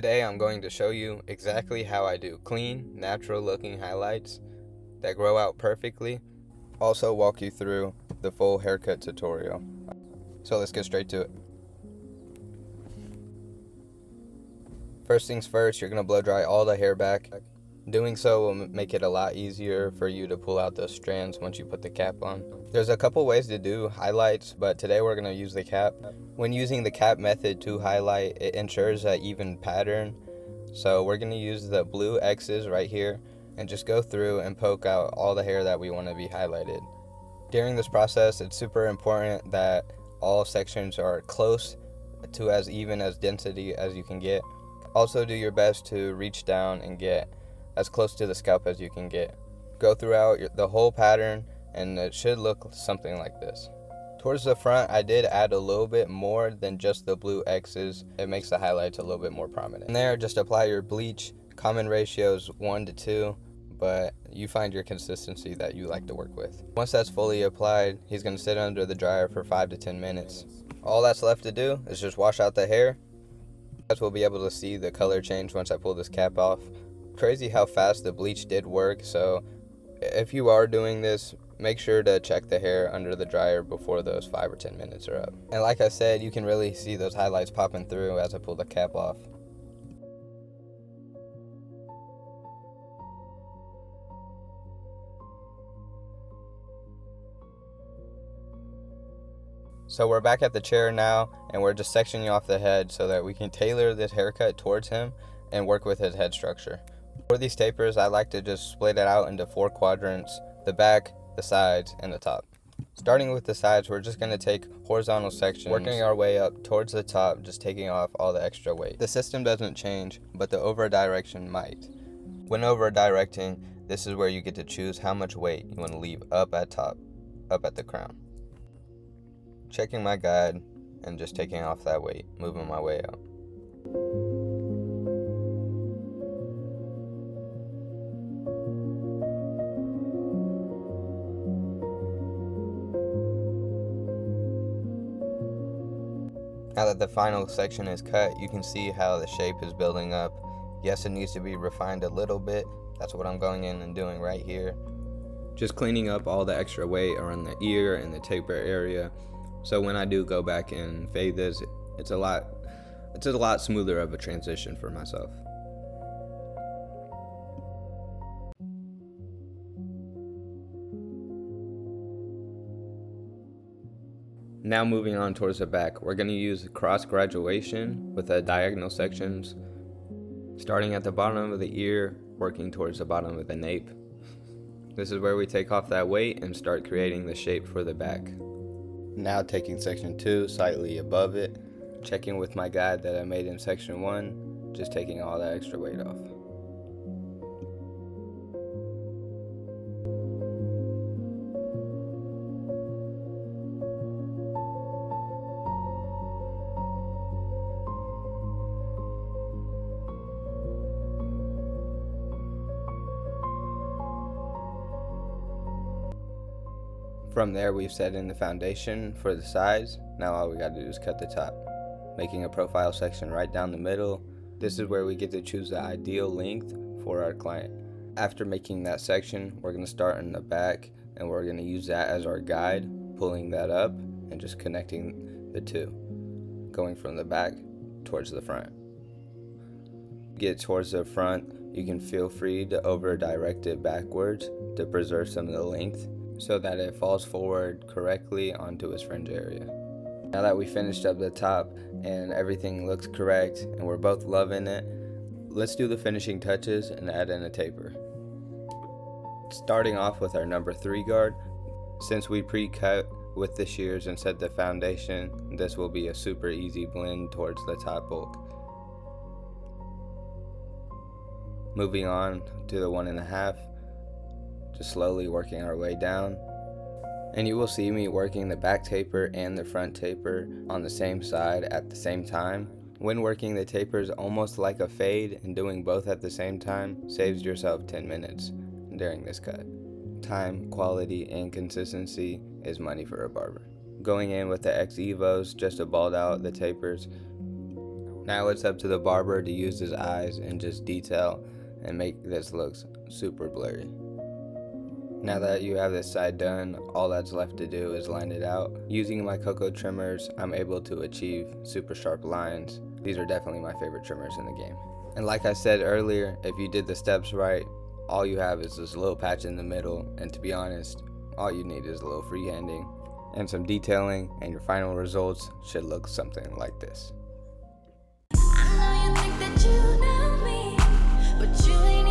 Today I'm going to show you exactly how I do clean, natural looking highlights that grow out perfectly. Also walk you through the full haircut tutorial. So let's get straight to it. First things first, you're going to blow dry all the hair back. Doing so will make it a lot easier for you to pull out those strands once you put the cap on. There's a couple ways to do highlights, but today we're going to use the cap. When using the cap method to highlight, it ensures an even pattern. So we're going to use the blue X's right here and just go through and poke out all the hair that we want to be highlighted. During this process, it's super important that all sections are close to as even as density as you can get. Also do your best to reach down and get as close to the scalp as you can get. Go throughout the whole pattern and it should look something like this. Towards the front, I did add a little bit more than just the blue X's. It makes the highlights a little bit more prominent. And there, just apply your bleach. Common ratio is 1 to 2, but you find your consistency that you like to work with. Once that's fully applied, he's going to sit under the dryer for 5 to 10 minutes. All that's left to do is just wash out the hair. We'll be able to see the color change once I pull this cap off. Crazy how fast the bleach did work, so if you are doing this, make sure to check the hair under the dryer before those 5 or 10 minutes are up. And like I said, you can really see those highlights popping through as I pull the cap off. So we're back at the chair now, and we're just sectioning off the head so that we can tailor this haircut towards him and work with his head structure. For these tapers, I like to just split it out into 4 quadrants: the back, the sides, and the top. Starting with the sides, we're just going to take horizontal sections, working our way up towards the top, just taking off all the extra weight. The system doesn't change, but the over direction might. When over directing, this is where you get to choose how much weight you want to leave up at top, up at the crown. Checking my guide and just taking off that weight, moving my way out. Now that the final section is cut, you can see how the shape is building up. Yes, it needs to be refined a little bit. That's what I'm going in and doing right here. Just cleaning up all the extra weight around the ear and the taper area. So when I do go back and fade this, it's a lot smoother of a transition for myself. Now moving on towards the back, we're going to use cross graduation with the diagonal sections, starting at the bottom of the ear, working towards the bottom of the nape. This is where we take off that weight and start creating the shape for the back. Now taking section 2 slightly above it, checking with my guide that I made in section 1, just taking all that extra weight off. From there, we've set in the foundation for the sides. Now all we got to do is cut the top, making a profile section right down the middle. This is where we get to choose the ideal length for our client. After making that section, we're going to start in the back, and we're going to use that as our guide, pulling that up and just connecting the two, going from the back towards the front. Get towards the front, you can feel free to over direct it backwards to preserve some of the length, so that it falls forward correctly onto his fringe area. Now that we finished up the top and everything looks correct and we're both loving it, let's do the finishing touches and add in a taper. Starting off with our number 3 guard, since we pre-cut with the shears and set the foundation, this will be a super easy blend towards the top bulk. Moving on to the 1.5, just slowly working our way down, and you will see me working the back taper and the front taper on the same side at the same time. When working the tapers almost like a fade and doing both at the same time saves yourself 10 minutes during this cut. Time, quality, and consistency is money for a barber. Going in with the X Evos just to bald out the tapers, Now it's up to the barber to use his eyes and just detail and make this look super blurry. Now that you have this side done, all that's left to do is line it out. Using my cocoa trimmers, I'm able to achieve super sharp lines. These are definitely my favorite trimmers in the game. And like I said earlier, if you did the steps right, all you have is this little patch in the middle, and to be honest, all you need is a little freehanding and some detailing, and your final results should look something like this. I know you think that you know me, but you ain't